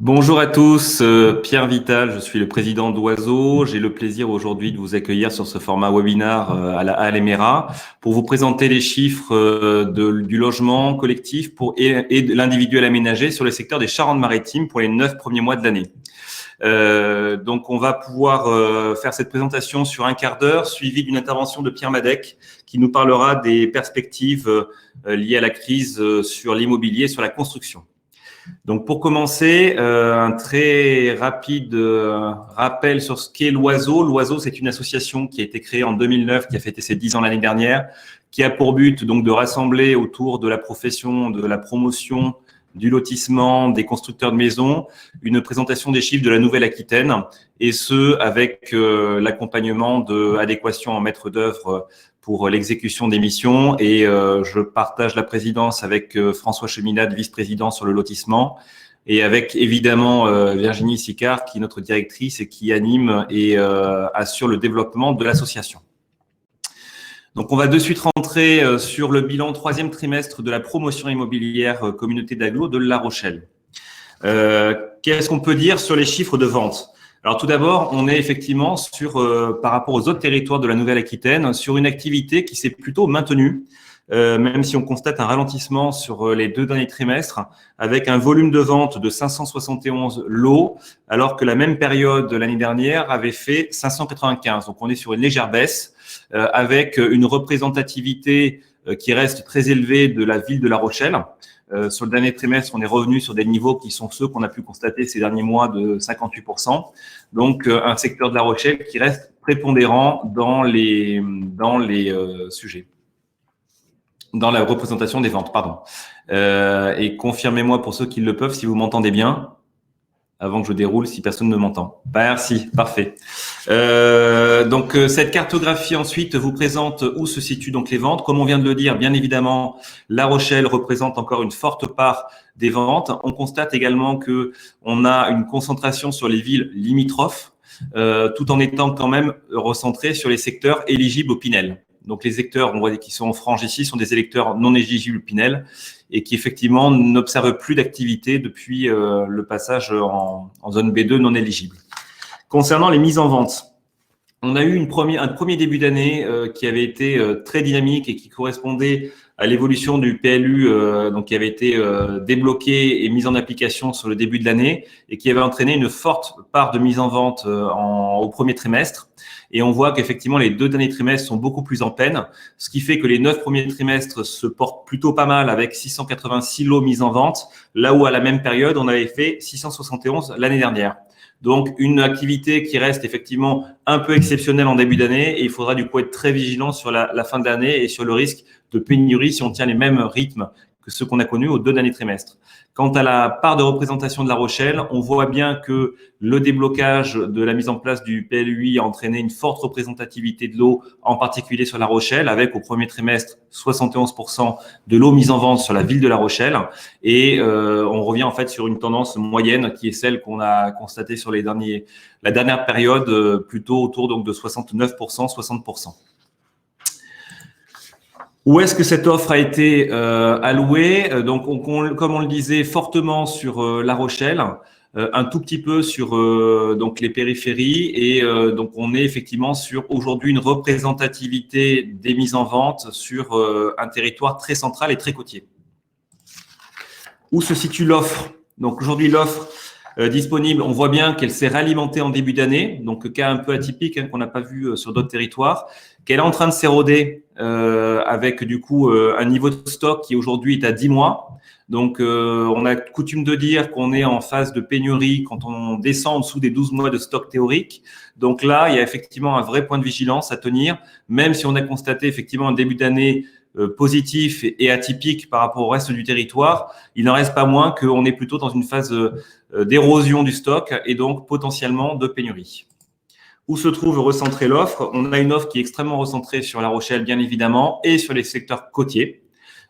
Bonjour à tous, Pierre Vital, je suis le président d'Oiseau. J'ai le plaisir aujourd'hui de vous accueillir sur ce format webinar à la Halle Emera pour vous présenter les chiffres du logement collectif et de l'individuel aménagé sur le secteur des Charentes-Maritimes pour les 9 premiers mois de l'année. Donc, on va pouvoir faire cette présentation sur un quart d'heure, suivi d'une intervention de Pierre Madec qui nous parlera des perspectives liées à la crise sur l'immobilier, sur la construction. Donc, pour commencer, un très rapide rappel sur ce qu'est l'Oiseau. L'Oiseau, c'est une association qui a été créée en 2009, qui a fêté ses 10 ans l'année dernière, qui a pour but donc de rassembler autour de la profession, de la promotion, du lotissement, des constructeurs de maisons, une présentation des chiffres de la Nouvelle-Aquitaine, et ce, avec l'accompagnement d'adéquation en maître d'œuvre pour l'exécution des missions. Et je partage la présidence avec François Cheminade, vice-président sur le lotissement, et avec évidemment Virginie Sicard, qui est notre directrice et qui anime et assure le développement de l'association. Donc, on va de suite rentrer sur le bilan troisième trimestre de la promotion immobilière communauté d'agglo de La Rochelle. Qu'est-ce qu'on peut dire sur les chiffres de vente ? Alors, tout d'abord, on est effectivement sur, par rapport aux autres territoires de la Nouvelle-Aquitaine, sur une activité qui s'est plutôt maintenue, même si on constate un ralentissement sur les 2 derniers trimestres, avec un volume de vente de 571 lots, alors que la même période de l'année dernière avait fait 595. Donc, on est sur une légère baisse, avec une représentativité qui reste très élevée de la ville de La Rochelle. Sur le dernier trimestre, on est revenu sur des niveaux qui sont ceux qu'on a pu constater ces derniers mois de 58%. Donc, un secteur de La Rochelle qui reste prépondérant dans les sujets, dans la représentation des ventes, pardon. Et confirmez-moi pour ceux qui le peuvent si vous m'entendez bien, avant que je déroule, si personne ne m'entend. Merci, parfait. Donc, cette cartographie ensuite vous présente où se situent donc les ventes. Comme on vient de le dire, bien évidemment, La Rochelle représente encore une forte part des ventes. On constate également que on a une concentration sur les villes limitrophes, tout en étant quand même recentré sur les secteurs éligibles au Pinel. Donc, les secteurs, on voit qui sont en frange ici, sont des électeurs non éligibles au Pinel et qui effectivement n'observent plus d'activité depuis le passage en zone B2 non éligible. Concernant les mises en vente, on a eu un premier début d'année qui avait été très dynamique et qui correspondait à l'évolution du PLU, donc qui avait été débloqué et mis en application sur le début de l'année et qui avait entraîné une forte part de mise en vente au premier trimestre. Et on voit qu'effectivement, les 2 derniers trimestres sont beaucoup plus en peine, ce qui fait que les 9 premiers trimestres se portent plutôt pas mal avec 686 lots mis en vente, là où à la même période, on avait fait 671 l'année dernière. Donc, une activité qui reste effectivement un peu exceptionnelle en début d'année et il faudra du coup être très vigilant sur la fin de l'année et sur le risque de pénurie si on tient les mêmes rythmes que ceux qu'on a connus aux 2 derniers trimestres. Quant à la part de représentation de La Rochelle, on voit bien que le déblocage de la mise en place du PLUI a entraîné une forte représentativité de l'eau, en particulier sur La Rochelle, avec au premier trimestre 71% de l'eau mise en vente sur la ville de La Rochelle. Et on revient en fait sur une tendance moyenne qui est celle qu'on a constatée sur la dernière période, plutôt autour donc de 69%, 60%. Où est-ce que cette offre a été allouée ? Donc, comme on le disait, fortement sur La Rochelle, un tout petit peu sur donc les périphéries, et donc on est effectivement sur aujourd'hui une représentativité des mises en vente sur un territoire très central et très côtier. Où se situe l'offre ? Donc aujourd'hui, l'offre disponible, on voit bien qu'elle s'est réalimentée en début d'année, donc cas un peu atypique qu'on n'a pas vu sur d'autres territoires, qu'elle est en train de s'éroder avec du coup un niveau de stock qui aujourd'hui est à 10 mois. Donc, on a coutume de dire qu'on est en phase de pénurie quand on descend en dessous des 12 mois de stock théorique. Donc là, il y a effectivement un vrai point de vigilance à tenir, même si on a constaté effectivement un début d'année positif et atypique par rapport au reste du territoire. Il n'en reste pas moins qu'on est plutôt dans une phase d'érosion du stock et donc potentiellement de pénurie. Où se trouve recentrée l'offre ? On a une offre qui est extrêmement recentrée sur La Rochelle, bien évidemment, et sur les secteurs côtiers.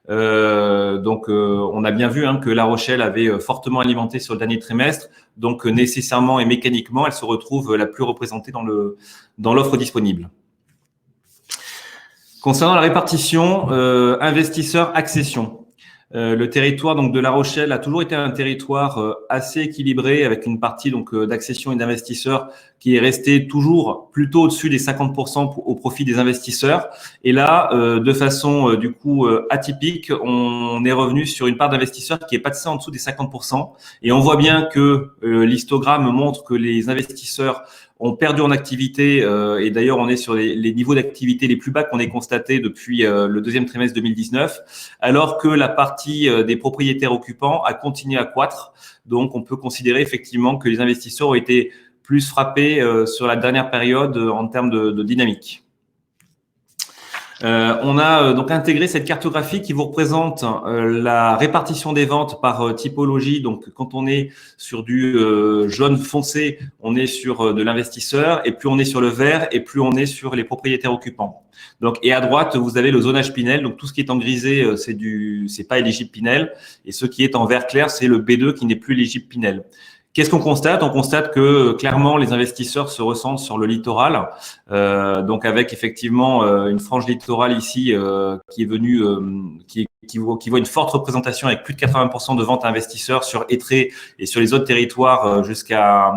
Donc, on a bien vu que La Rochelle avait fortement alimenté sur le dernier trimestre. Donc, nécessairement et mécaniquement, elle se retrouve la plus représentée dans l'offre disponible. Concernant la répartition investisseurs-accession, Le territoire donc de La Rochelle a toujours été un territoire assez équilibré avec une partie donc d'accession et d'investisseurs qui est restée toujours plutôt au-dessus des 50% au profit des investisseurs. Et là, de façon du coup atypique, on est revenu sur une part d'investisseurs qui est passée en dessous des 50%. Et on voit bien que l'histogramme montre que les investisseurs ont perdu en activité et d'ailleurs on est sur les niveaux d'activité les plus bas qu'on ait constatés depuis le deuxième trimestre 2019, alors que la partie des propriétaires occupants a continué à croître. Donc on peut considérer effectivement que les investisseurs ont été plus frappés sur la dernière période en termes de dynamique. On a donc intégré cette cartographie qui vous représente la répartition des ventes par typologie. Donc, quand on est sur du jaune foncé, on est sur de l'investisseur, et plus on est sur le vert, et plus on est sur les propriétaires occupants. Donc, et à droite, vous avez le zonage Pinel. Donc, tout ce qui est en grisé, c'est pas éligible Pinel, et ce qui est en vert clair, c'est le B2 qui n'est plus éligible Pinel. Qu'est-ce qu'on constate? On constate que clairement les investisseurs se ressentent sur le littoral, donc avec effectivement une frange littorale ici qui est venue, qui voit une forte représentation avec plus de 80% de ventes à investisseurs sur Étré et sur les autres territoires jusqu'à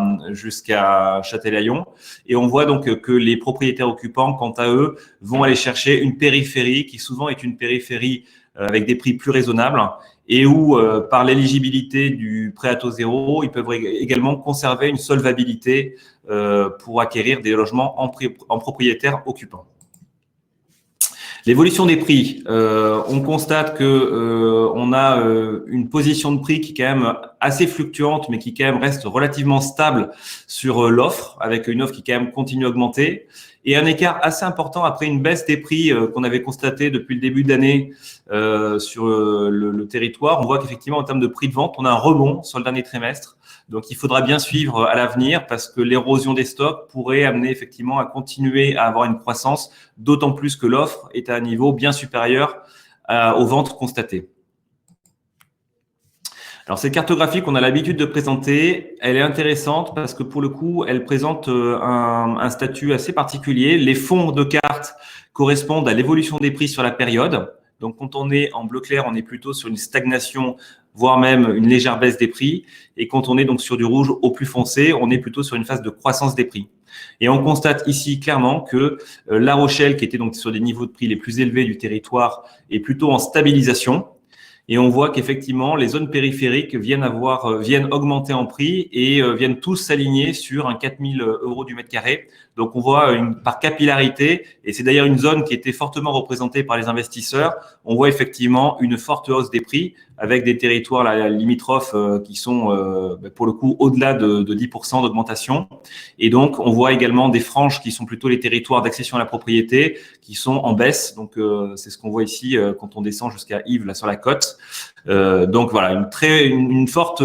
Châtelaillon. Et on voit donc que les propriétaires occupants, quant à eux, vont aller chercher une périphérie qui souvent est une périphérie avec des prix plus raisonnables, et où, par l'éligibilité du prêt à taux zéro, ils peuvent également conserver une solvabilité pour acquérir des logements en propriétaires occupants. L'évolution des prix, on constate que on a une position de prix qui est quand même assez fluctuante, mais qui quand même reste relativement stable sur l'offre, avec une offre qui quand même continue à augmenter, et un écart assez important après une baisse des prix qu'on avait constaté depuis le début d'année sur le territoire. On voit qu'effectivement, en termes de prix de vente, on a un rebond sur le dernier trimestre. Donc, il faudra bien suivre à l'avenir parce que l'érosion des stocks pourrait amener effectivement à continuer à avoir une croissance, d'autant plus que l'offre est à un niveau bien supérieur aux ventes constatées. Alors, cette cartographie qu'on a l'habitude de présenter, elle est intéressante parce que pour le coup, elle présente un statut assez particulier. Les fonds de cartes correspondent à l'évolution des prix sur la période. Donc, quand on est en bleu clair, on est plutôt sur une stagnation, voire même une légère baisse des prix. Et quand on est donc sur du rouge au plus foncé, on est plutôt sur une phase de croissance des prix. Et on constate ici clairement que La Rochelle, qui était donc sur des niveaux de prix les plus élevés du territoire, est plutôt en stabilisation. Et on voit qu'effectivement, les zones périphériques viennent augmenter en prix et viennent tous s'aligner sur un 4 000 € du mètre carré. Donc, on voit par capillarité, et c'est d'ailleurs une zone qui était fortement représentée par les investisseurs, on voit effectivement une forte hausse des prix avec des territoires limitrophes qui sont pour le coup au-delà de 10% d'augmentation. Et donc, on voit également des franges qui sont plutôt les territoires d'accession à la propriété qui sont en baisse. Donc, c'est ce qu'on voit ici quand on descend jusqu'à Yves, là sur la côte. Donc, voilà, une forte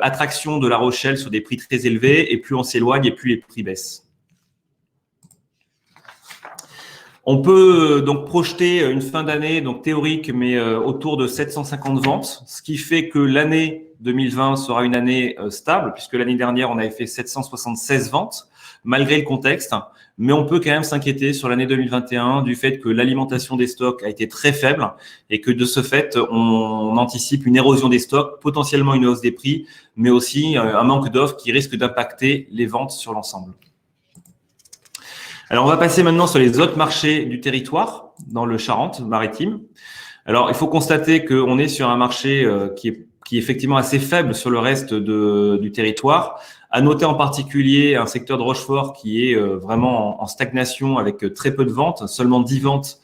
attraction de La Rochelle sur des prix très élevés, et plus on s'éloigne et plus les prix baissent. On peut donc projeter une fin d'année donc théorique, mais autour de 750 ventes, ce qui fait que l'année 2020 sera une année stable, puisque l'année dernière, on avait fait 776 ventes, malgré le contexte. Mais on peut quand même s'inquiéter sur l'année 2021 du fait que l'alimentation des stocks a été très faible et que de ce fait, on anticipe une érosion des stocks, potentiellement une hausse des prix, mais aussi un manque d'offres qui risque d'impacter les ventes sur l'ensemble. Alors, on va passer maintenant sur les autres marchés du territoire dans le Charente-Maritime. Alors, il faut constater qu'on est sur un marché qui est effectivement assez faible sur le reste du territoire. À noter en particulier un secteur de Rochefort qui est vraiment en stagnation avec très peu de ventes, seulement 10 ventes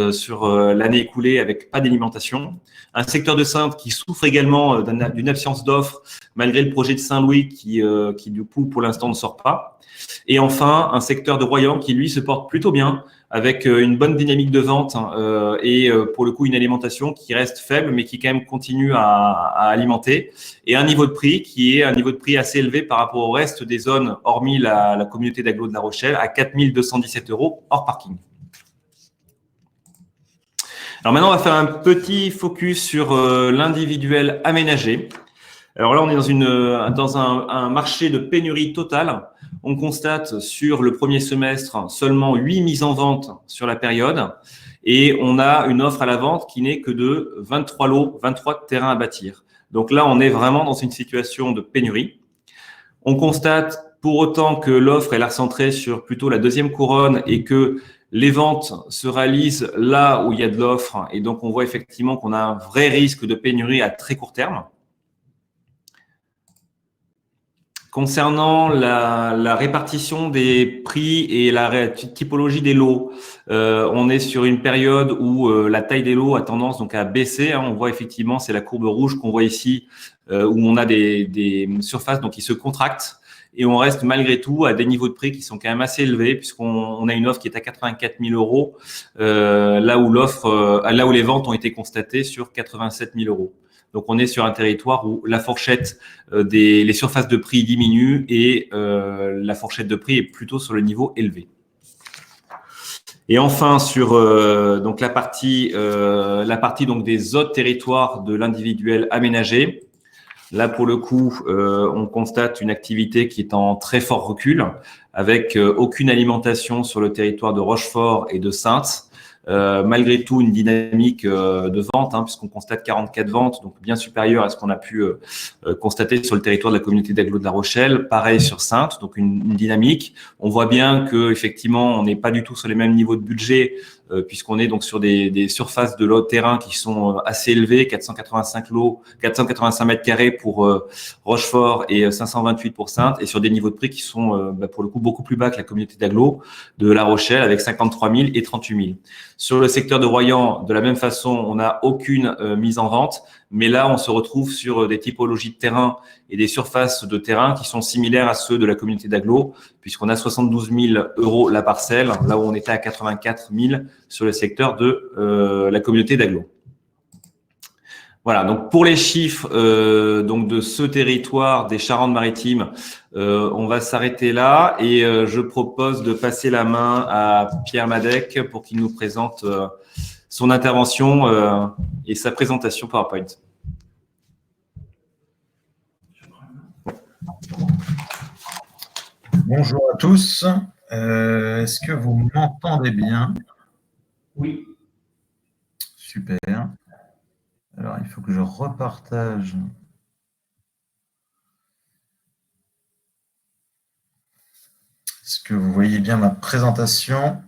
sur l'année écoulée avec pas d'alimentation. Un secteur de Saintes qui souffre également d'une absence d'offres malgré le projet de Saint-Louis qui du coup pour l'instant ne sort pas. Et enfin, un secteur de Royan qui lui se porte plutôt bien avec une bonne dynamique de vente et pour le coup une alimentation qui reste faible mais qui quand même continue à alimenter, et un niveau de prix qui est un niveau de prix assez élevé par rapport au reste des zones hormis la communauté d'agglo de La Rochelle à 4 217 € hors parking. Alors maintenant, on va faire un petit focus sur l'individuel aménagé. Alors là, on est dans un marché de pénurie totale. On constate sur le premier semestre seulement 8 mises en vente sur la période. et on a une offre à la vente qui n'est que de 23 lots, 23 terrains à bâtir. Donc là, on est vraiment dans une situation de pénurie. On constate pour autant que l'offre est recentrée sur plutôt la deuxième couronne et que les ventes se réalisent là où il y a de l'offre. Et donc, on voit effectivement qu'on a un vrai risque de pénurie à très court terme. Concernant la répartition des prix et la typologie des lots, on est sur une période où la taille des lots a tendance donc à baisser. On voit effectivement, c'est la courbe rouge qu'on voit ici, où on a des surfaces donc qui se contractent et on reste malgré tout à des niveaux de prix qui sont quand même assez élevés puisqu'on a une offre qui est à 84 000 euros, là où les ventes ont été constatées sur 87 000 euros. Donc, on est sur un territoire où la fourchette les surfaces de prix diminuent et la fourchette de prix est plutôt sur le niveau élevé. Et enfin, sur donc la partie donc des autres territoires de l'individuel aménagé, là pour le coup, on constate une activité qui est en très fort recul, avec aucune alimentation sur le territoire de Rochefort et de Saintes. Malgré tout, une dynamique de vente, puisqu'on constate 44 ventes, donc bien supérieure à ce qu'on a pu constater sur le territoire de la communauté d'agglo de La Rochelle. Pareil sur Saintes, donc une dynamique. On voit bien que effectivement, on n'est pas du tout sur les mêmes niveaux de budget, puisqu'on est donc sur des surfaces de lots de terrain qui sont assez élevées, 485 lots, 485 mètres carrés pour Rochefort et 528 pour Saintes, et sur des niveaux de prix qui sont pour le coup beaucoup plus bas que la communauté d'agglo de La Rochelle, avec 53 000 et 38 000. Sur le secteur de Royan, de la même façon, on n'a aucune mise en vente, mais là, on se retrouve sur des typologies de terrain et des surfaces de terrain qui sont similaires à ceux de la communauté d'agglo, puisqu'on a 72 000 euros la parcelle, là où on était à 84 000 sur le secteur de la communauté d'agglo. Voilà, donc pour les chiffres donc de ce territoire des Charentes-Maritimes, on va s'arrêter là et je propose de passer la main à Pierre Madec pour qu'il nous présente son intervention et sa présentation PowerPoint. Bonjour à tous. Est-ce que vous m'entendez bien? Oui. Super. Alors, il faut que je repartage. Est-ce que vous voyez bien ma présentation?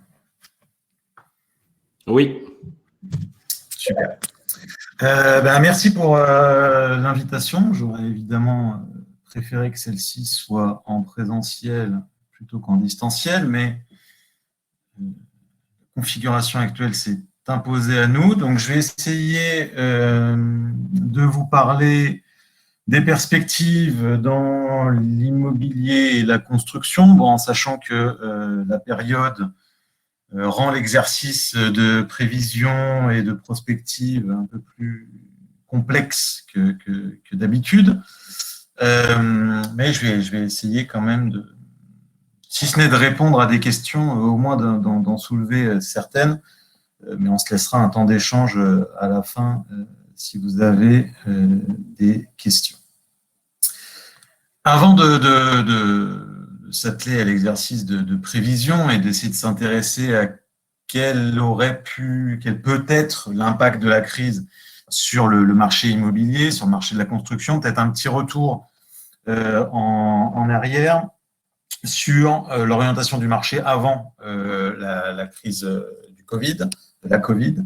Oui. Super. Merci pour l'invitation. J'aurais évidemment préféré que celle-ci soit en présentiel plutôt qu'en distanciel, mais la configuration actuelle s'est imposée à nous. Donc, je vais essayer de vous parler des perspectives dans l'immobilier et la construction, en sachant que la période rend l'exercice de prévision et de prospective un peu plus complexe que d'habitude. Mais je vais essayer quand même si ce n'est de répondre à des questions, au moins d'en soulever certaines, mais on se laissera un temps d'échange à la fin si vous avez des questions. Avant de s'atteler à l'exercice de prévision et d'essayer de s'intéresser à quel peut être l'impact de la crise sur le marché immobilier, sur le marché de la construction, peut-être un petit retour en arrière sur l'orientation du marché avant la crise du Covid, de la Covid.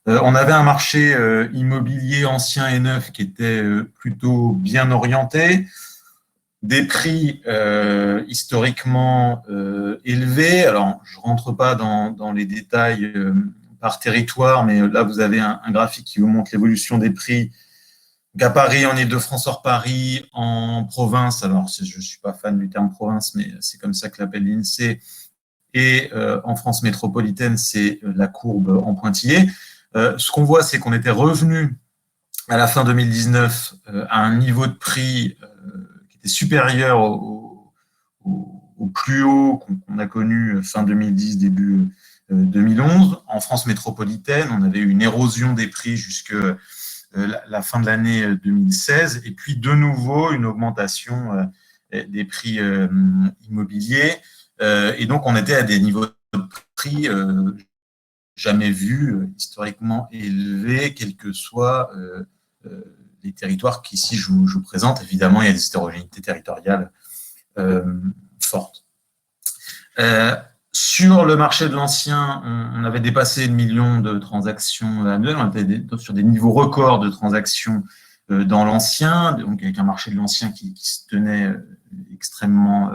On avait un marché immobilier ancien et neuf qui était plutôt bien orienté, des prix historiquement élevés. Alors, je ne rentre pas dans les détails par territoire, mais là, vous avez un graphique qui vous montre l'évolution des prix à Paris, en Île-de-France, hors Paris, en province. Alors, je ne suis pas fan du terme province, mais c'est comme ça que l'appelle l'INSEE. Et en France métropolitaine, c'est la courbe en pointillé. Ce qu'on voit, c'est qu'on était revenu à la fin 2019 à un niveau de prix qui était supérieur au plus haut qu'on a connu fin 2010, début 2011. En France métropolitaine, on avait eu une érosion des prix jusque la fin de l'année 2016, et puis de nouveau une augmentation des prix immobiliers. Et donc, on était à des niveaux de prix jamais vu historiquement élevé, quels que soient les territoires qu'ici je vous présente. Évidemment, il y a des hétérogénéités territoriales fortes. Sur le marché de l'ancien, on avait dépassé le million de transactions annuelles, on était sur des niveaux records de transactions dans l'ancien, donc avec un marché de l'ancien qui se tenait extrêmement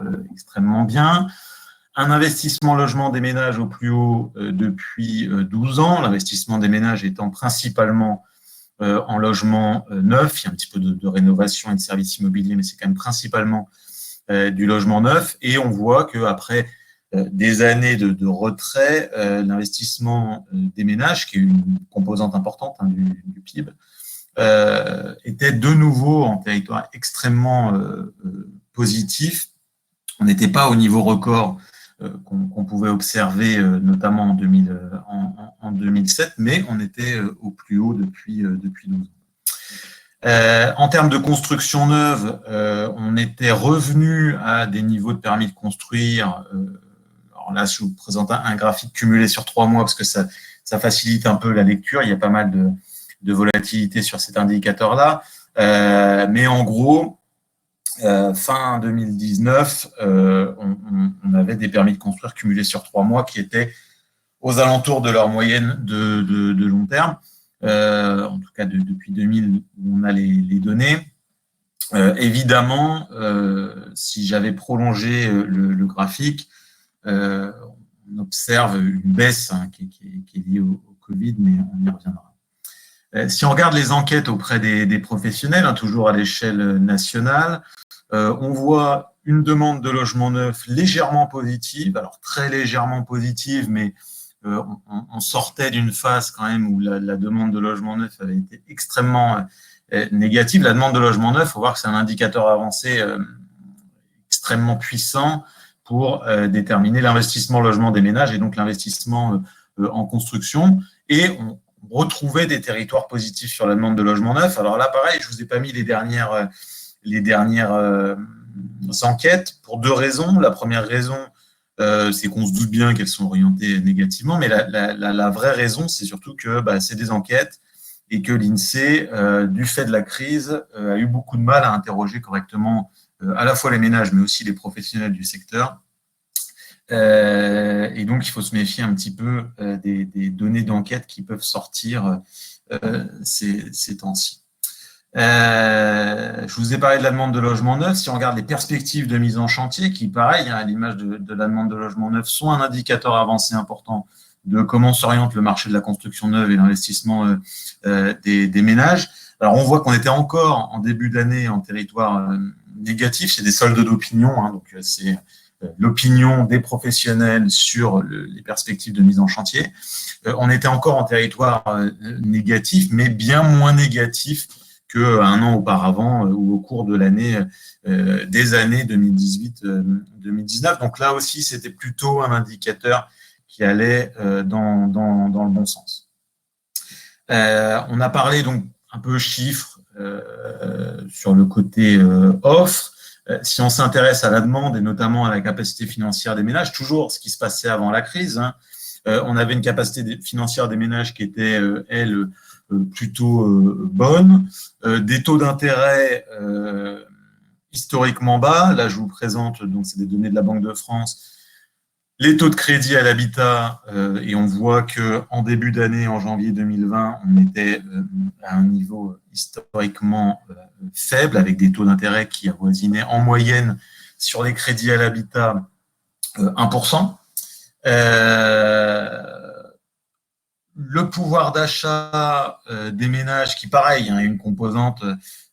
bien. Un investissement logement des ménages au plus haut depuis 12 ans, l'investissement des ménages étant principalement en logement neuf, il y a un petit peu de rénovation et de services immobiliers, mais c'est quand même principalement du logement neuf. Et on voit qu'après des années de retrait, l'investissement des ménages, qui est une composante importante du PIB, était de nouveau en territoire extrêmement positif. On n'était pas au niveau record qu'on pouvait observer notamment en 2007, mais on était au plus haut depuis 12 ans. En termes de construction neuve, on était revenu à des niveaux de permis de construire. Alors là, je vous présente un graphique cumulé sur 3 mois parce que ça facilite un peu la lecture. Il y a pas mal de volatilité sur cet indicateur-là. Mais en gros, fin 2019, on avait des permis de construire cumulés sur 3 mois qui étaient aux alentours de leur moyenne de long terme. En tout cas depuis 2000 où on a les données. Évidemment, si j'avais prolongé le graphique, on observe une baisse qui est liée au Covid, mais on y reviendra. Si on regarde les enquêtes auprès des professionnels, toujours à l'échelle nationale, on voit une demande de logement neuf légèrement positive, alors très légèrement positive, mais on sortait d'une phase quand même où la demande de logement neuf avait été extrêmement négative. La demande de logement neuf, il faut voir que c'est un indicateur avancé extrêmement puissant pour déterminer l'investissement logement des ménages et donc l'investissement en construction. Et on retrouvait des territoires positifs sur la demande de logement neuf. Alors là, pareil, je ne vous ai pas mis les dernières enquêtes pour 2 raisons. La première raison, c'est qu'on se doute bien qu'elles sont orientées négativement, mais la vraie raison, c'est surtout que c'est des enquêtes et que l'INSEE, du fait de la crise, a eu beaucoup de mal à interroger correctement à la fois les ménages, mais aussi les professionnels du secteur. Et donc, il faut se méfier un petit peu des données d'enquête qui peuvent sortir ces temps-ci. Je vous ai parlé de la demande de logement neuf. Si on regarde les perspectives de mise en chantier, qui, pareil, à l'image de la demande de logement neuf, sont un indicateur avancé important de comment s'oriente le marché de la construction neuve et l'investissement des ménages. Alors, on voit qu'on était encore en début d'année en territoire négatif. C'est des soldes d'opinion, donc c'est l'opinion des professionnels sur les perspectives de mise en chantier. On était encore en territoire négatif, mais bien moins négatif qu'un an auparavant ou au cours de l'année, des années 2018-2019. Donc là aussi, c'était plutôt un indicateur qui allait dans le bon sens. On a parlé donc un peu chiffres sur le côté offre. Si on s'intéresse à la demande et notamment à la capacité financière des ménages, toujours ce qui se passait avant la crise, on avait une capacité financière des ménages qui était, elle, plutôt bonne, des taux d'intérêt historiquement bas. Là, je vous présente, donc c'est des données de la Banque de France, les taux de crédit à l'habitat, et on voit qu'en début d'année, en janvier 2020, on était à un niveau historiquement faible, avec des taux d'intérêt qui avoisinaient en moyenne sur les crédits à l'habitat 1%. Le pouvoir d'achat des ménages, qui pareil, a une composante,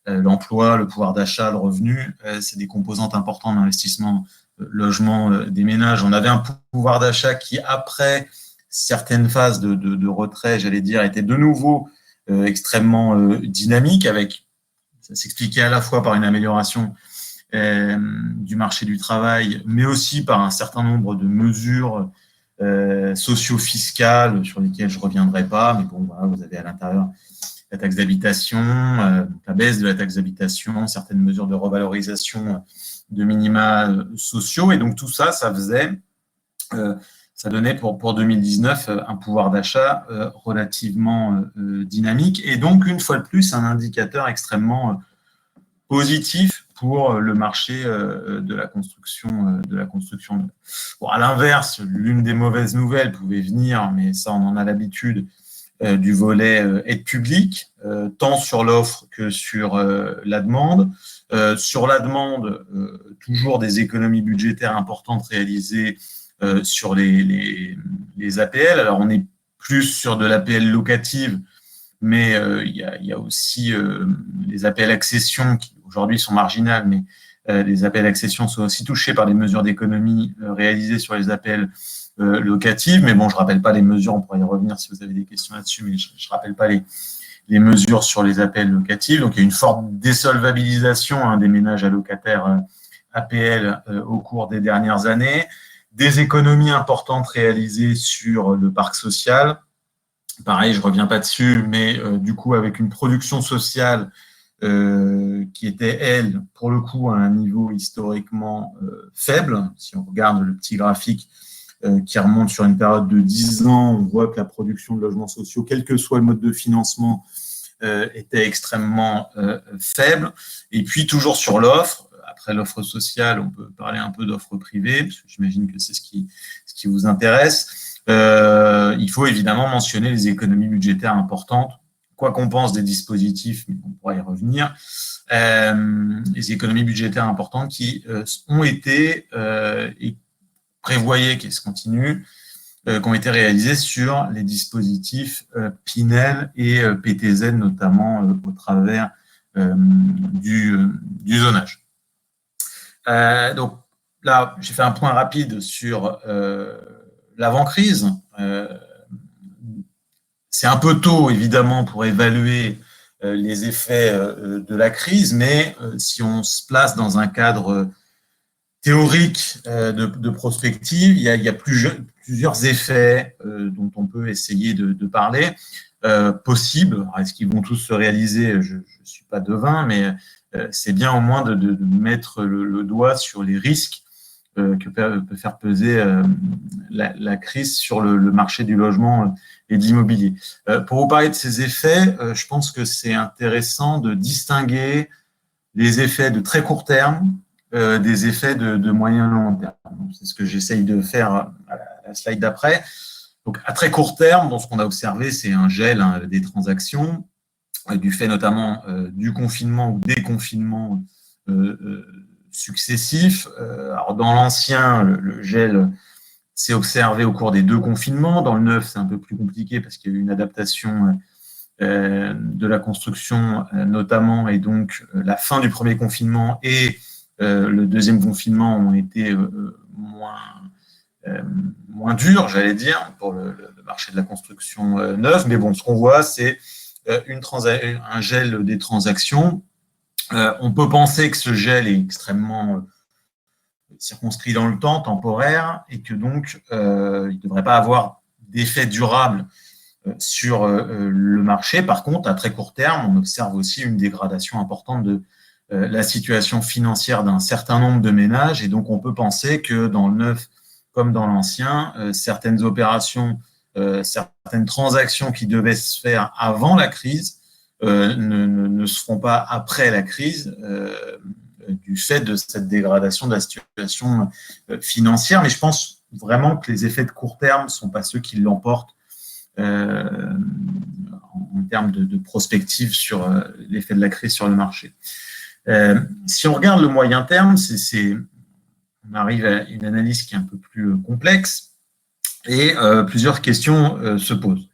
l'emploi, le pouvoir d'achat, le revenu, c'est des composantes importantes d'investissement logement des ménages. On avait un pouvoir d'achat qui, après certaines phases de retrait, j'allais dire, était de nouveau extrêmement dynamique, ça s'expliquait à la fois par une amélioration du marché du travail, mais aussi par un certain nombre de mesures socio-fiscales sur lesquelles je ne reviendrai pas, mais bon, voilà, vous avez à l'intérieur la taxe d'habitation, la baisse de la taxe d'habitation, certaines mesures de revalorisation de minima sociaux, et donc tout ça, ça faisait ça donnait pour 2019 un pouvoir d'achat relativement dynamique et donc, une fois de plus, un indicateur extrêmement positif pour le marché de la construction. Bon, à l'inverse, l'une des mauvaises nouvelles pouvait venir, mais ça, on en a l'habitude, du volet aide publique, tant sur l'offre que sur la demande. Sur la demande, toujours des économies budgétaires importantes réalisées sur les APL. Alors, on est plus sur de l'APL locative, mais il y a aussi les APL accession qui aujourd'hui sont marginales, mais les APL accession sont aussi touchés par les mesures d'économie réalisées sur les APL locatives. Mais bon, je ne rappelle pas les mesures, on pourra y revenir si vous avez des questions là-dessus, mais je ne rappelle pas les mesures sur les APL locatives. Donc, il y a une forte désolvabilisation des ménages allocataires APL au cours des dernières années, des économies importantes réalisées sur le parc social. Pareil, je ne reviens pas dessus, mais du coup, avec une production sociale qui était, elle, pour le coup, à un niveau historiquement faible. Si on regarde le petit graphique qui remonte sur une période de 10 ans, on voit que la production de logements sociaux, quel que soit le mode de financement, était extrêmement faible. Et puis, toujours sur l'offre, après l'offre sociale, on peut parler un peu d'offre privée, parce que j'imagine que c'est ce qui vous intéresse. Il faut évidemment mentionner les économies budgétaires importantes, quoi qu'on pense des dispositifs, mais on pourra y revenir, les économies budgétaires importantes qui ont été et prévoyaient qu'elles se continuent, qui ont été réalisées sur les dispositifs Pinel et PTZ, notamment au travers du zonage. Donc là, j'ai fait un point rapide sur l'avant-crise. C'est un peu tôt, évidemment, pour évaluer les effets de la crise, mais si on se place dans un cadre théorique de prospective, il y a plusieurs effets dont on peut essayer de parler possibles. Est-ce qu'ils vont tous se réaliser? Je ne suis pas devin, mais c'est bien au moins de mettre le doigt sur les risques que peut faire peser la crise sur le marché du logement et de l'immobilier. Pour vous parler de ces effets, je pense que c'est intéressant de distinguer les effets de très court terme des effets de moyen et long terme. C'est ce que j'essaye de faire à la slide d'après. Donc, à très court terme, ce qu'on a observé, c'est un gel des transactions, du fait notamment du confinement ou des confinements successifs. Alors, dans l'ancien, le gel s'est observé au cours des 2 confinements. Dans le neuf, c'est un peu plus compliqué parce qu'il y a eu une adaptation de la construction notamment, et donc la fin du premier confinement et le deuxième confinement ont été moins durs, j'allais dire, pour le marché de la construction neuve. Mais bon, ce qu'on voit, c'est un gel des transactions. On peut penser que ce gel est extrêmement circonscrit dans le temps, temporaire, et que donc il ne devrait pas avoir d'effet durable sur le marché. Par contre, à très court terme, on observe aussi une dégradation importante de la situation financière d'un certain nombre de ménages, et donc on peut penser que dans le neuf comme dans l'ancien, certaines opérations, certaines transactions qui devaient se faire avant la crise ne se feront pas après la crise du fait de cette dégradation de la situation financière. Mais je pense vraiment que les effets de court terme ne sont pas ceux qui l'emportent en termes de prospective sur l'effet de la crise sur le marché. Si on regarde le moyen terme, on arrive à une analyse qui est un peu plus complexe et plusieurs questions se posent.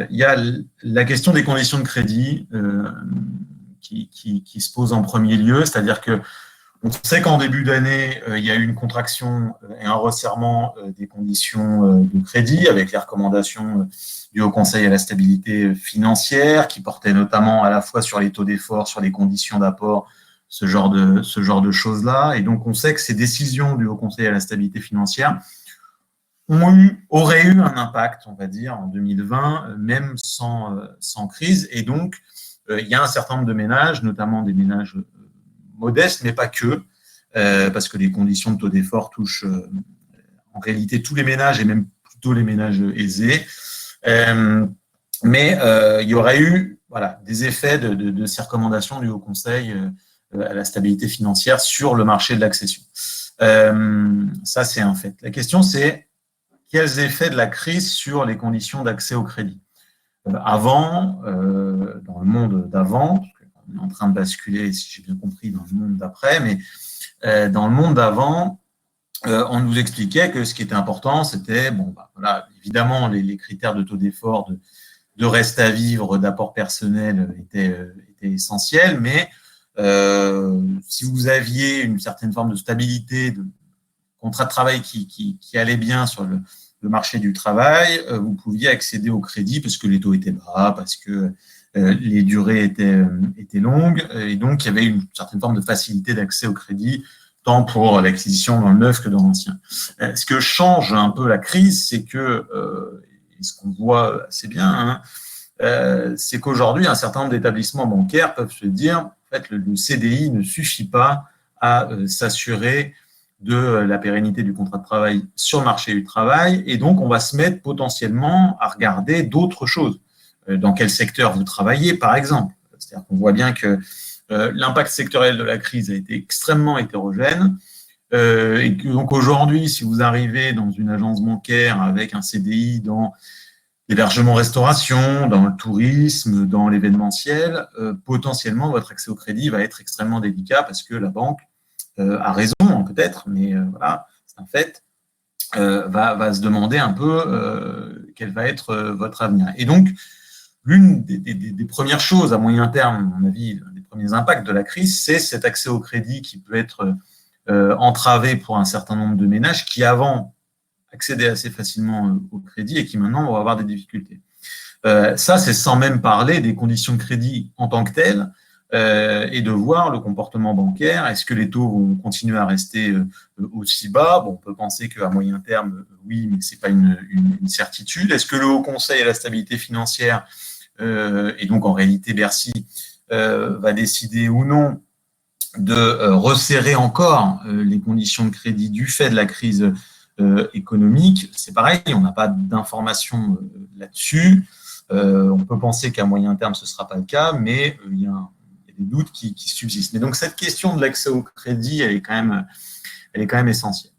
Il y a la question des conditions de crédit qui se pose en premier lieu, c'est-à-dire que on sait qu'en début d'année, il y a eu une contraction et un resserrement des conditions de crédit avec les recommandations du Haut Conseil à la stabilité financière qui portaient notamment à la fois sur les taux d'effort, sur les conditions d'apport, ce genre de choses-là. Et donc, on sait que ces décisions du Haut Conseil à la stabilité financière auraient eu un impact, on va dire, en 2020, même sans crise. Et donc, il y a un certain nombre de ménages, notamment des ménages modestes, mais pas que, parce que les conditions de taux d'effort touchent en réalité tous les ménages et même plutôt les ménages aisés. Mais il y aurait eu des effets de ces recommandations du Haut Conseil à la stabilité financière sur le marché de l'accession. Ça, c'est un fait. La question, c'est quels effets de la crise sur les conditions d'accès au crédit. Avant, dans le monde d'avant, on est en train de basculer, si j'ai bien compris, dans le monde d'après, mais dans le monde d'avant, on nous expliquait que ce qui était important, c'était, évidemment, les critères de taux d'effort, de reste à vivre, d'apport personnel étaient essentiels, mais si vous aviez une certaine forme de stabilité, de contrat de travail qui allait bien sur le marché du travail, vous pouviez accéder au crédit parce que les taux étaient bas, parce que les durées étaient longues, et donc il y avait une certaine forme de facilité d'accès au crédit, tant pour l'acquisition dans le neuf que dans l'ancien. Ce que change un peu la crise, c'est que, et ce qu'on voit assez bien, c'est qu'aujourd'hui, un certain nombre d'établissements bancaires peuvent se dire, en fait, le CDI ne suffit pas à s'assurer de la pérennité du contrat de travail sur le marché du travail, et donc on va se mettre potentiellement à regarder d'autres choses. Dans quel secteur vous travaillez, par exemple. C'est-à-dire qu'on voit bien que l'impact sectoriel de la crise a été extrêmement hétérogène, et que donc aujourd'hui, si vous arrivez dans une agence bancaire avec un CDI dans l'hébergement-restauration, dans le tourisme, dans l'événementiel, potentiellement votre accès au crédit va être extrêmement délicat parce que la banque a raison, peut-être, mais voilà, c'est un fait, va se demander un peu quel va être votre avenir. Et donc, l'une des premières choses à moyen terme, à mon avis, des premiers impacts de la crise, c'est cet accès au crédit qui peut être entravé pour un certain nombre de ménages qui, avant, accédaient assez facilement au crédit et qui, maintenant, vont avoir des difficultés. Ça, c'est sans même parler des conditions de crédit en tant que telles, et de voir le comportement bancaire. Est-ce que les taux vont continuer à rester aussi bas? On peut penser qu'à moyen terme, oui, mais ce n'est pas une certitude. Est-ce que le Haut Conseil à la stabilité financière, et donc en réalité Bercy, va décider ou non de resserrer encore les conditions de crédit du fait de la crise économique? C'est pareil, on n'a pas d'informations là-dessus. On peut penser qu'à moyen terme, ce ne sera pas le cas, mais il y a des doutes qui subsistent. Mais donc, cette question de l'accès au crédit, elle est quand même essentielle.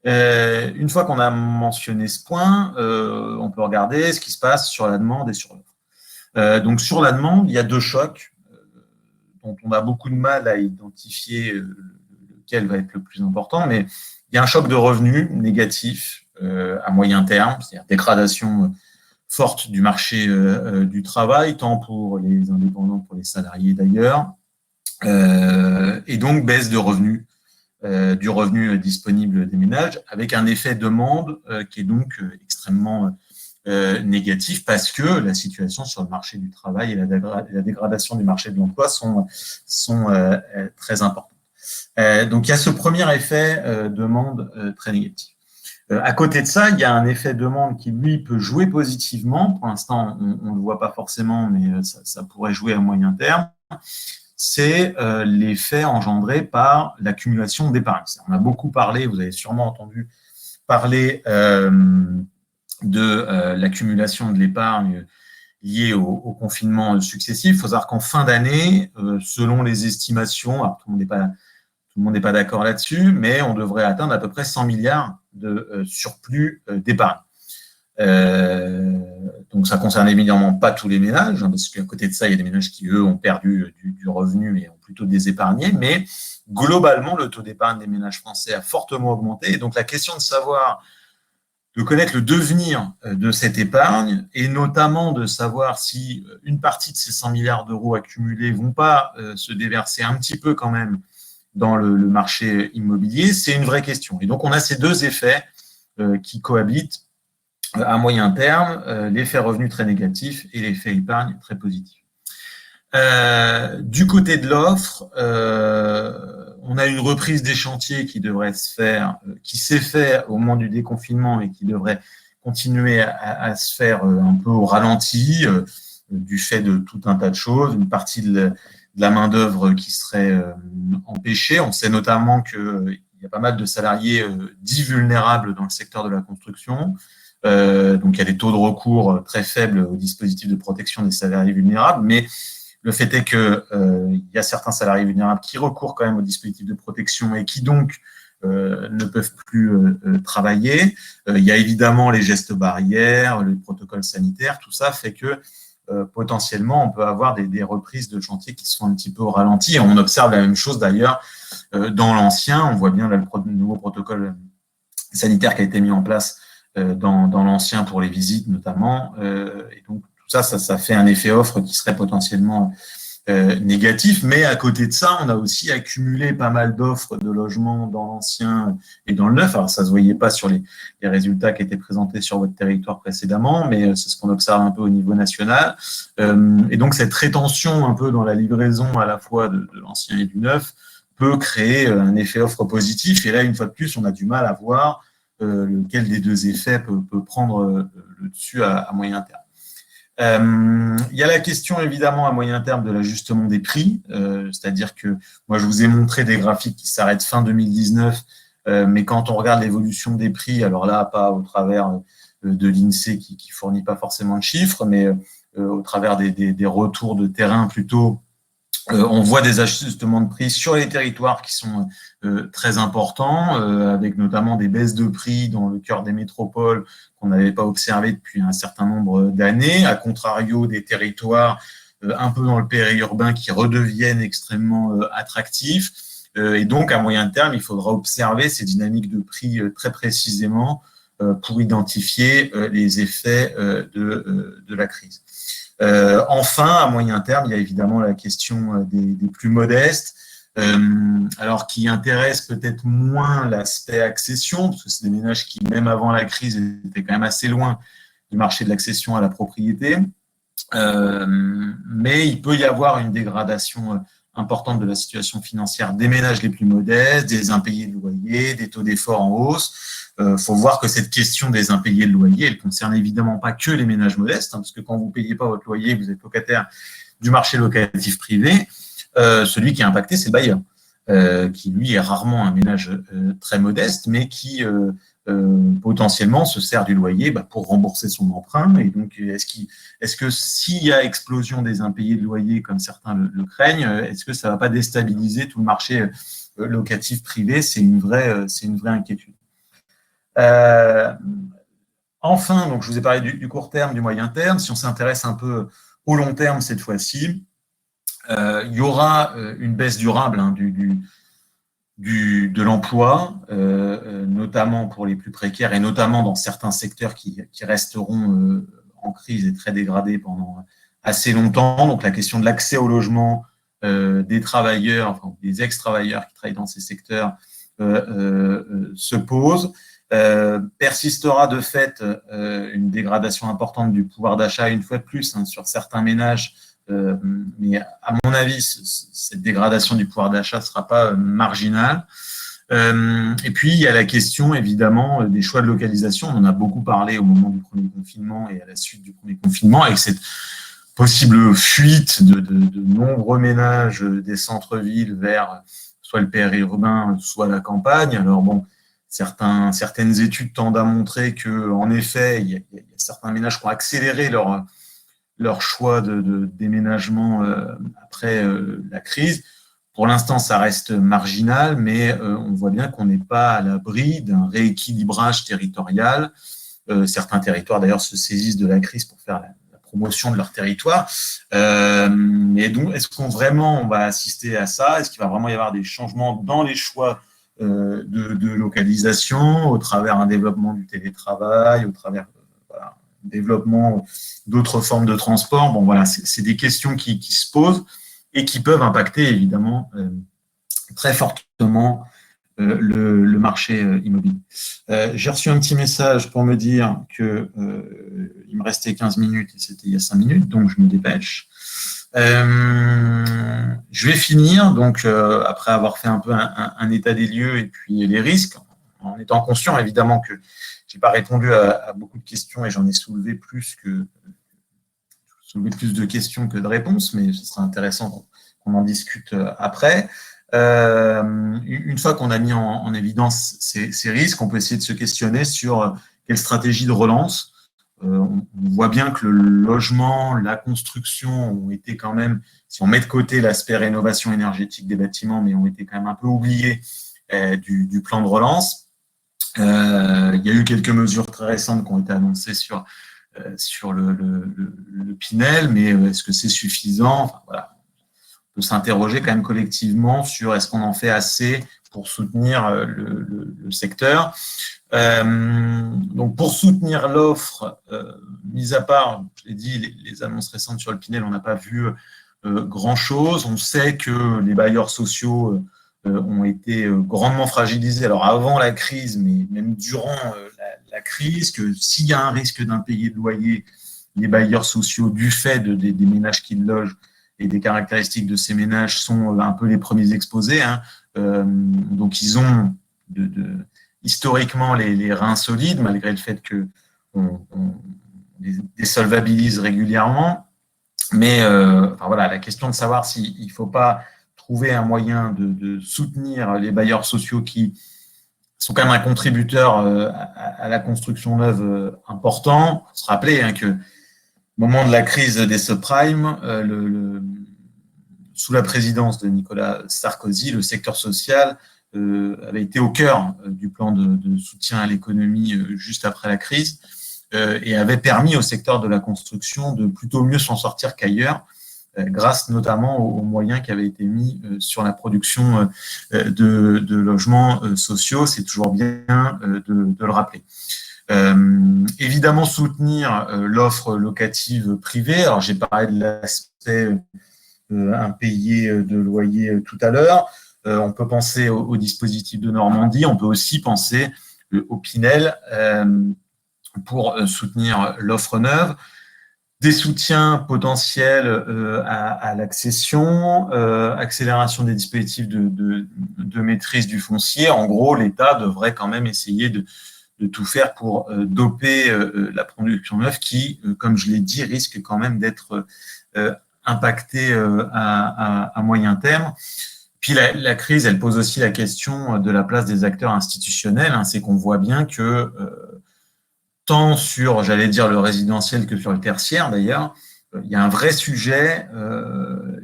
Une fois qu'on a mentionné ce point, on peut regarder ce qui se passe sur la demande et sur l'offre. Donc, sur la demande, il y a deux chocs dont on a beaucoup de mal à identifier lequel va être le plus important, mais il y a un choc de revenus négatif à moyen terme, c'est-à-dire dégradation forte du marché du travail, tant pour les indépendants que pour les salariés d'ailleurs, et donc baisse de revenus, du revenu disponible des ménages, avec un effet demande qui est donc extrêmement négatif parce que la situation sur le marché du travail et la dégradation du marché de l'emploi sont très importantes. Donc il y a ce premier effet demande très négatif. À côté de ça, il y a un effet demande qui, lui, peut jouer positivement. Pour l'instant, on ne le voit pas forcément, mais ça pourrait jouer à moyen terme. C'est l'effet engendré par l'accumulation d'épargne. On a beaucoup parlé, vous avez sûrement entendu parler de l'accumulation de l'épargne liée au confinement successif. Il faut savoir qu'en fin d'année, selon les estimations, alors tout le monde n'est pas d'accord là-dessus, mais on devrait atteindre à peu près 100 milliards de surplus d'épargne. Donc, ça concerne évidemment pas tous les ménages, parce qu'à côté de ça, il y a des ménages qui, eux, ont perdu du revenu et ont plutôt désépargné, mais globalement, le taux d'épargne des ménages français a fortement augmenté. Et donc, la question de connaître le devenir de cette épargne, et notamment de savoir si une partie de ces 100 milliards d'euros accumulés vont pas se déverser un petit peu quand même dans le marché immobilier, c'est une vraie question. Et donc, on a ces deux effets qui cohabitent à moyen terme, l'effet revenu très négatif et l'effet épargne très positif. Du côté de l'offre, on a une reprise des chantiers qui devrait se faire, qui s'est fait au moment du déconfinement et qui devrait continuer à se faire un peu au ralenti du fait de tout un tas de choses, une partie de la main-d'œuvre qui serait empêchée. On sait notamment qu'il y a pas mal de salariés dits vulnérables dans le secteur de la construction, Donc, il y a des taux de recours très faibles au dispositif de protection des salariés vulnérables, mais le fait est que il y a certains salariés vulnérables qui recourent quand même au dispositif de protection et qui donc ne peuvent plus travailler. Il y a évidemment les gestes barrières, le protocole sanitaire, tout ça fait que potentiellement on peut avoir des reprises de chantier qui sont un petit peu au ralenti. Et on observe la même chose d'ailleurs dans l'ancien. On voit bien là, le nouveau protocole sanitaire qui a été mis en place dans l'ancien pour les visites notamment. Et donc tout ça fait un effet offre qui serait potentiellement négatif, mais à côté de ça, on a aussi accumulé pas mal d'offres de logements dans l'ancien et dans le neuf. Alors, ça se voyait pas sur les résultats qui étaient présentés sur votre territoire précédemment, mais c'est ce qu'on observe un peu au niveau national. Et donc, cette rétention un peu dans la livraison à la fois de l'ancien et du neuf peut créer un effet offre positif. Et là, une fois de plus, on a du mal à voir lequel des deux effets peut prendre le dessus à moyen terme. Il y a la question évidemment à moyen terme de l'ajustement des prix, c'est-à-dire que moi je vous ai montré des graphiques qui s'arrêtent fin 2019, mais quand on regarde l'évolution des prix, alors là pas au travers de l'INSEE qui fournit pas forcément de chiffres, mais au travers des retours de terrain plutôt, on voit des ajustements de prix sur les territoires qui sont très importants, avec notamment des baisses de prix dans le cœur des métropoles qu'on n'avait pas observé depuis un certain nombre d'années, à contrario des territoires un peu dans le périurbain qui redeviennent extrêmement attractifs. Et donc, à moyen terme, il faudra observer ces dynamiques de prix très précisément pour identifier les effets de la crise. Enfin, à moyen terme, il y a évidemment la question des plus modestes, alors qui intéresse peut-être moins l'aspect accession, parce que c'est des ménages qui, même avant la crise, étaient quand même assez loin du marché de l'accession à la propriété. Mais il peut y avoir une dégradation importante de la situation financière des ménages les plus modestes, des impayés de loyer, des taux d'effort en hausse. Faut voir que cette question des impayés de loyer, elle concerne évidemment pas que les ménages modestes, parce que quand vous payez pas votre loyer, vous êtes locataire du marché locatif privé. Celui qui est impacté, c'est le bailleur, qui lui est rarement un ménage très modeste, mais qui potentiellement se sert du loyer pour rembourser son emprunt. Et donc, est-ce que s'il y a explosion des impayés de loyer, comme certains le craignent, est-ce que ça ne va pas déstabiliser tout le marché locatif privé? C'est une vraie inquiétude. Enfin, donc je vous ai parlé du court terme, du moyen terme. Si on s'intéresse un peu au long terme cette fois-ci, il y aura une baisse durable de l'emploi, notamment pour les plus précaires et notamment dans certains secteurs qui resteront en crise et très dégradés pendant assez longtemps. Donc la question de l'accès au logement des travailleurs, enfin des ex-travailleurs qui travaillent dans ces secteurs se pose. Persistera de fait une dégradation importante du pouvoir d'achat une fois de plus sur certains ménages. Mais à mon avis, cette dégradation du pouvoir d'achat ne sera pas marginale. Et puis, il y a la question, évidemment, des choix de localisation. On en a beaucoup parlé au moment du premier confinement et à la suite du premier confinement, avec cette possible fuite de nombreux ménages des centres-villes vers soit le périurbain, soit la campagne. Alors bon, certaines études tendent à montrer qu'en effet, il y a certains ménages qui ont accéléré leur choix de déménagement après la crise. Pour l'instant, ça reste marginal, mais on voit bien qu'on n'est pas à l'abri d'un rééquilibrage territorial. Certains territoires, d'ailleurs, se saisissent de la crise pour faire la promotion de leur territoire. Et donc, est-ce qu'on va assister à ça? Est-ce qu'il va vraiment y avoir des changements dans les choix de localisation, au travers un développement du télétravail, au travers développement d'autres formes de transport? Bon, voilà, c'est des questions qui se posent et qui peuvent impacter évidemment très fortement le marché immobilier. J'ai reçu un petit message pour me dire que il me restait 15 minutes et c'était il y a 5 minutes, donc je me dépêche. Je vais finir, donc après avoir fait un peu un état des lieux et puis les risques, en étant conscient évidemment que je n'ai pas répondu à beaucoup de questions et j'en ai soulevé plus de questions que de réponses, mais ce sera intéressant qu'on en discute après. Une fois qu'on a mis en évidence ces risques, on peut essayer de se questionner sur quelle stratégie de relance. On voit bien que le logement, la construction ont été quand même, si on met de côté l'aspect rénovation énergétique des bâtiments, mais ont été quand même un peu oubliés du plan de relance. Il y a eu quelques mesures très récentes qui ont été annoncées sur le Pinel, mais est-ce que c'est suffisant? Enfin, voilà. On peut s'interroger quand même collectivement sur est-ce qu'on en fait assez pour soutenir le secteur. Donc, pour soutenir l'offre, mis à part, je l'ai dit, les annonces récentes sur le Pinel, on n'a pas vu grand-chose. On sait que les bailleurs sociaux ont été grandement fragilisés. Alors, avant la crise, mais même durant la crise, que s'il y a un risque d'impayé de loyer, les bailleurs sociaux, du fait des ménages qui logent et des caractéristiques de ces ménages, sont un peu les premiers exposés. Donc, ils ont historiquement les reins solides, malgré le fait qu'on les solvabilise régulièrement. Mais voilà, la question de savoir s'il ne faut pas trouver un moyen de soutenir les bailleurs sociaux qui sont quand même un contributeur à la construction neuve important. Il faut se rappeler que au moment de la crise des subprimes, sous la présidence de Nicolas Sarkozy, le secteur social avait été au cœur du plan de soutien à l'économie juste après la crise et avait permis au secteur de la construction de plutôt mieux s'en sortir qu'ailleurs, grâce notamment aux moyens qui avaient été mis sur la production de logements sociaux. C'est toujours bien de le rappeler. Évidemment, soutenir l'offre locative privée. Alors, j'ai parlé de l'aspect impayé de loyer tout à l'heure. On peut penser au dispositif de Normandie. On peut aussi penser au Pinel pour soutenir l'offre neuve. Des soutiens potentiels à l'accession, accélération des dispositifs de maîtrise du foncier. En gros, l'État devrait quand même essayer de tout faire pour doper la production neuve qui, comme je l'ai dit, risque quand même d'être impactée à moyen terme. Puis la crise, elle pose aussi la question de la place des acteurs institutionnels. C'est qu'on voit bien que tant sur, j'allais dire, le résidentiel que sur le tertiaire d'ailleurs, il y a un vrai sujet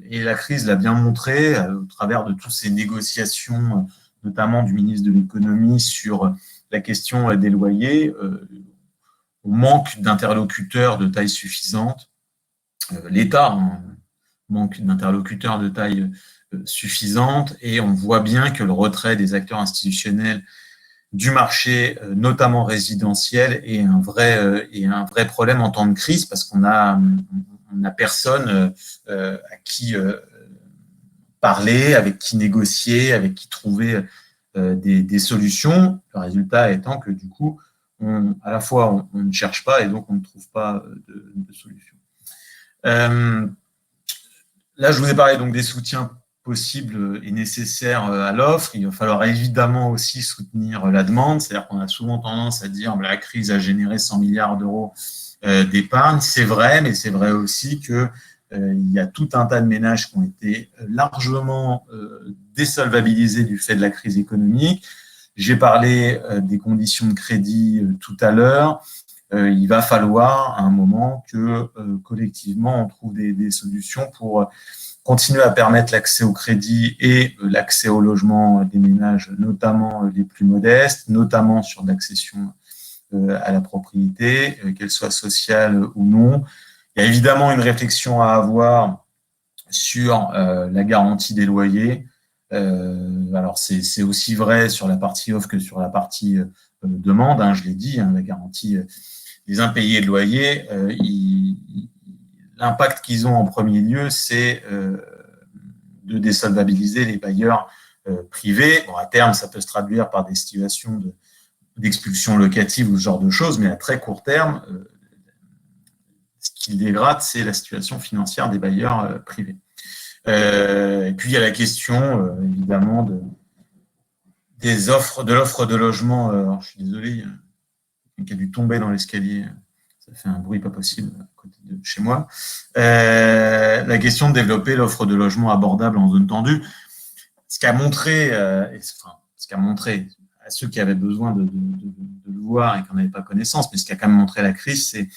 et la crise l'a bien montré au travers de toutes ces négociations, notamment du ministre de l'économie sur la question des loyers, au manque d'interlocuteurs de taille suffisante. L'État manque d'interlocuteurs de taille suffisante et on voit bien que le retrait des acteurs institutionnels du marché, notamment résidentiel, est un vrai problème en temps de crise parce qu'on a personne à qui parler, avec qui négocier, avec qui trouver des solutions. Le résultat étant que du coup, à la fois on ne cherche pas et donc on ne trouve pas de solution. Là, je vous ai parlé donc des soutiens possibles et nécessaires à l'offre. Il va falloir évidemment aussi soutenir la demande. C'est-à-dire qu'on a souvent tendance à dire que la crise a généré 100 milliards d'euros d'épargne. C'est vrai, mais c'est vrai aussi que il y a tout un tas de ménages qui ont été largement désolvabilisés du fait de la crise économique. J'ai parlé des conditions de crédit tout à l'heure. Il va falloir à un moment que collectivement on trouve des solutions pour continuer à permettre l'accès au crédit et l'accès au logement des ménages, notamment les plus modestes, notamment sur l'accession à la propriété, qu'elle soit sociale ou non. Il y a évidemment une réflexion à avoir sur la garantie des loyers. Alors, c'est aussi vrai sur la partie offre que sur la partie demande. Je l'ai dit, la garantie des impayés de loyer, l'impact qu'ils ont en premier lieu, c'est de désolvabiliser les bailleurs privés. Bon, à terme, ça peut se traduire par des situations d'expulsion locative ou ce genre de choses, mais à très court terme, ce qui dégrade, c'est la situation financière des bailleurs privés. Et puis, il y a la question, évidemment, de l'offre de logement. Alors, je suis désolé, qui a dû tomber dans l'escalier. Ça fait un bruit pas possible à côté de chez moi. La question de développer l'offre de logement abordable en zone tendue. Ce qu'a montré, à ceux qui avaient besoin de le voir et qui n'en avaient pas connaissance. Mais ce qui a quand même montré la crise, c'est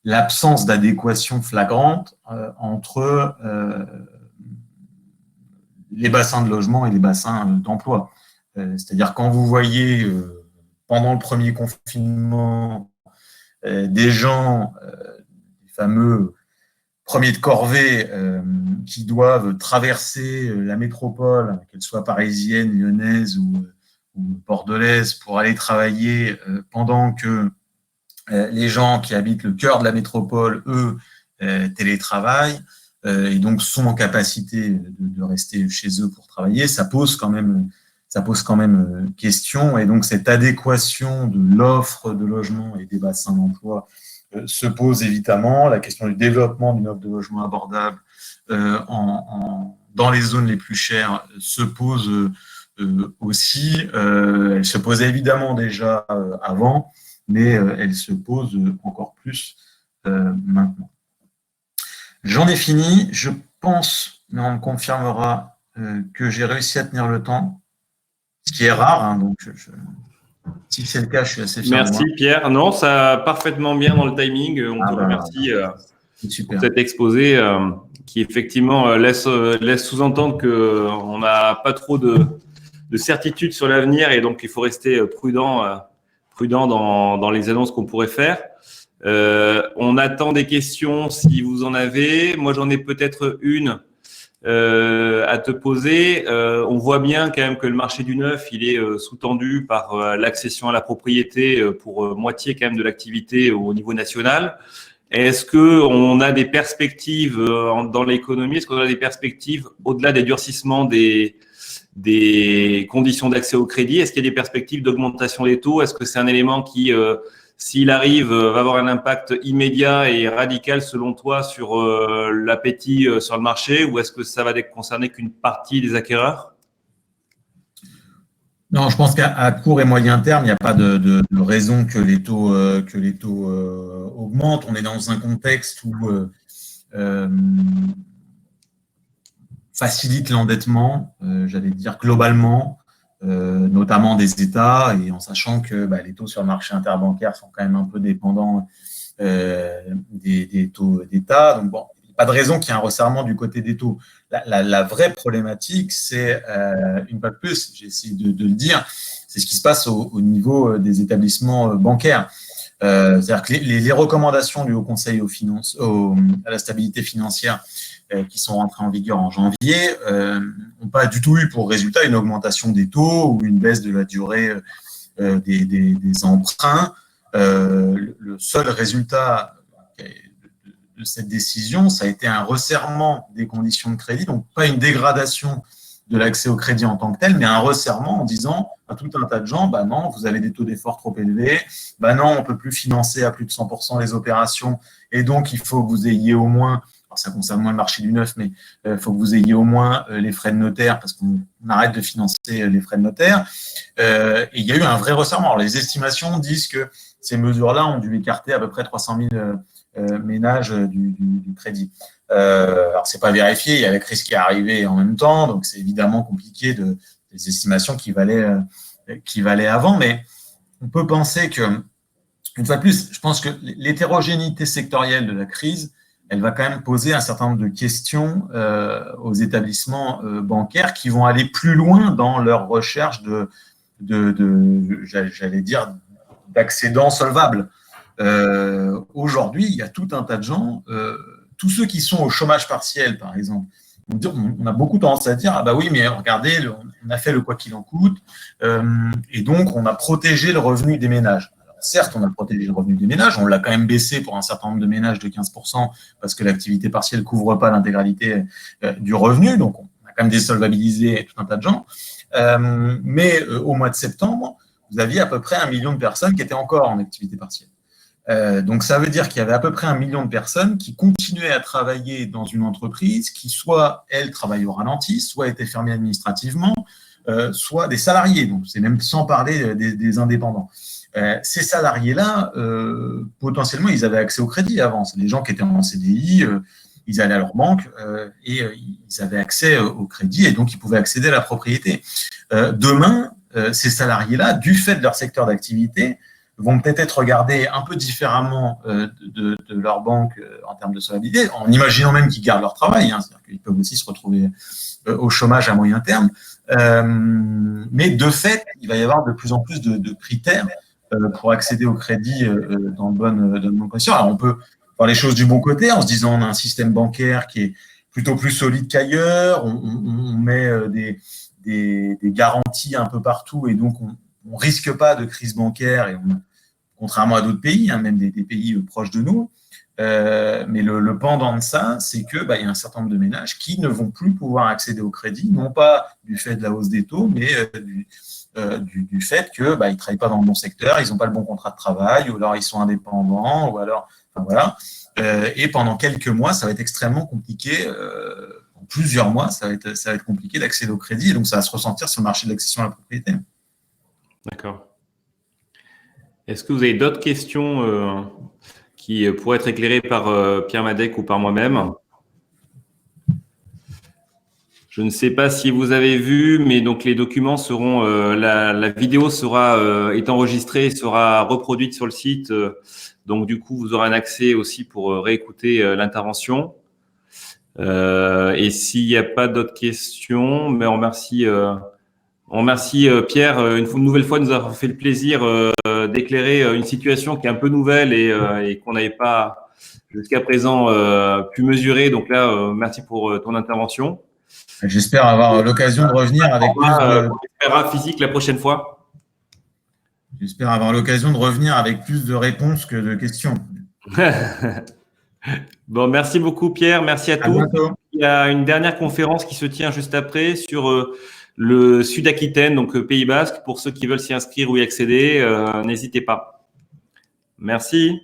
l'absence d'adéquation flagrante entre les bassins de logement et les bassins d'emploi. C'est-à-dire quand vous voyez pendant le premier confinement des gens, les fameux premiers de corvée, qui doivent traverser la métropole, qu'elle soit parisienne, lyonnaise ou bordelaise, pour aller travailler, pendant que les gens qui habitent le cœur de la métropole, eux, télétravaillent, et donc sont en capacité de rester chez eux pour travailler, ça pose quand même question. Et donc cette adéquation de l'offre de logement et des bassins d'emploi se pose évidemment. La question du développement d'une offre de logement abordable dans les zones les plus chères se pose aussi. Elle se posait évidemment déjà avant, mais elle se pose encore plus maintenant. J'en ai fini. Je pense, mais on me confirmera, que j'ai réussi à tenir le temps, ce qui est rare. Hein, donc, si c'est le cas, je suis assez fier. Merci Pierre. Non, ça va parfaitement bien dans le timing. On te remercie pour cet exposé qui effectivement laisse sous-entendre qu'on n'a pas trop de certitude sur l'avenir et donc il faut rester prudent dans les annonces qu'on pourrait faire. On attend des questions si vous en avez. Moi, j'en ai peut-être une à te poser. On voit bien quand même que le marché du neuf, il est sous-tendu par l'accession à la propriété pour moitié quand même de l'activité au niveau national. Est-ce qu'on a des perspectives dans l'économie? Est-ce qu'on a des perspectives au-delà des durcissements des conditions d'accès au crédit? Est-ce qu'il y a des perspectives d'augmentation des taux? Est-ce que c'est un élément qui, s'il arrive, va avoir un impact immédiat et radical selon toi sur l'appétit sur le marché, ou est-ce que ça va concerner qu'une partie des acquéreurs? Non, je pense qu'à court et moyen terme, il n'y a pas de raison que les taux augmentent. On est dans un contexte où facilite l'endettement, j'allais dire globalement, notamment des États, et en sachant que les taux sur le marché interbancaire sont quand même un peu dépendants des taux d'État. Donc bon, il n'y a pas de raison qu'il y ait un resserrement du côté des taux. La vraie problématique, c'est, une fois de plus, j'ai essayé de le dire, c'est ce qui se passe au niveau des établissements bancaires. C'est-à-dire que les recommandations du Haut Conseil à la stabilité financière qui sont rentrées en vigueur en janvier n'ont pas du tout eu pour résultat une augmentation des taux ou une baisse de la durée des emprunts. Le seul résultat de cette décision, ça a été un resserrement des conditions de crédit, donc pas une dégradation de l'accès au crédit en tant que tel, mais un resserrement en disant à tout un tas de gens, non, vous avez des taux d'effort trop élevés, non, on ne peut plus financer à plus de 100% les opérations, et donc il faut que vous ayez au moins, alors ça concerne moins le marché du neuf, mais il faut que vous ayez au moins les frais de notaire, parce qu'on arrête de financer les frais de notaire, et il y a eu un vrai resserrement. Alors, les estimations disent que ces mesures-là ont dû écarter à peu près 300 000 ménages du crédit. Alors, c'est pas vérifié, il y a la crise qui est arrivée en même temps, donc c'est évidemment compliqué des estimations qui valaient avant, mais on peut penser que, une fois de plus, je pense que l'hétérogénéité sectorielle de la crise, elle va quand même poser un certain nombre de questions aux établissements bancaires qui vont aller plus loin dans leur recherche j'allais dire, d'accédants solvables. Aujourd'hui, il y a tout un tas de gens, tous ceux qui sont au chômage partiel, par exemple, on a beaucoup tendance à dire, oui, mais regardez, on a fait le quoi qu'il en coûte, et donc on a protégé le revenu des ménages. Alors, certes, on a protégé le revenu des ménages, on l'a quand même baissé pour un certain nombre de ménages de 15%, parce que l'activité partielle ne couvre pas l'intégralité du revenu, donc on a quand même désolvabilisé tout un tas de gens. Mais au mois de septembre, vous aviez à peu près 1 million de personnes qui étaient encore en activité partielle. Donc, ça veut dire qu'il y avait à peu près 1 million de personnes qui continuaient à travailler dans une entreprise qui, soit, elles, travaillaient au ralenti, soit étaient fermées administrativement, soit des salariés. Donc, c'est même sans parler des indépendants. Ces salariés-là, potentiellement, ils avaient accès au crédit avant. C'est des gens qui étaient en CDI, ils allaient à leur banque et ils avaient accès au crédit et donc ils pouvaient accéder à la propriété. Demain, ces salariés-là, du fait de leur secteur d'activité, vont peut-être être regardés un peu différemment de leur banque en termes de solvabilité, en imaginant même qu'ils gardent leur travail, hein, c'est-à-dire qu'ils peuvent aussi se retrouver au chômage à moyen terme. Mais de fait, il va y avoir de plus en plus de critères pour accéder au crédit dans de bonnes conditions. Alors, on peut voir les choses du bon côté en se disant on a un système bancaire qui est plutôt plus solide qu'ailleurs, on met des garanties un peu partout et donc on risque pas de crise bancaire, et contrairement à d'autres pays, hein, même des pays proches de nous. Mais le pendant de ça, c'est que y a un certain nombre de ménages qui ne vont plus pouvoir accéder au crédit, non pas du fait de la hausse des taux, mais du fait que ils ne travaillent pas dans le bon secteur, ils n'ont pas le bon contrat de travail, ou alors ils sont indépendants, ou alors, enfin, voilà. Et pendant quelques mois, ça va être extrêmement compliqué. En plusieurs mois, ça va être compliqué d'accéder au crédit, et donc ça va se ressentir sur le marché de l'accession à la propriété. D'accord. Est-ce que vous avez d'autres questions qui pourraient être éclairées par Pierre Madec ou par moi-même? Je ne sais pas si vous avez vu, mais donc les documents seront, la vidéo est enregistrée et sera reproduite sur le site. Donc du coup, vous aurez un accès aussi pour réécouter l'intervention. Et s'il n'y a pas d'autres questions, mais on remercie Pierre une nouvelle fois de nous avoir fait le plaisir d'éclairer une situation qui est un peu nouvelle et qu'on n'avait pas jusqu'à présent pu mesurer. Donc là, merci pour ton intervention. J'espère avoir l'occasion de revenir avec plus de... On espérera physique la prochaine fois. J'espère avoir l'occasion de revenir avec plus de réponses que de questions. Bon, merci beaucoup Pierre, merci à tous. Bientôt. Il y a une dernière conférence qui se tient juste après sur le Sud-Aquitaine, donc Pays Basque. Pour ceux qui veulent s'y inscrire ou y accéder, n'hésitez pas. Merci.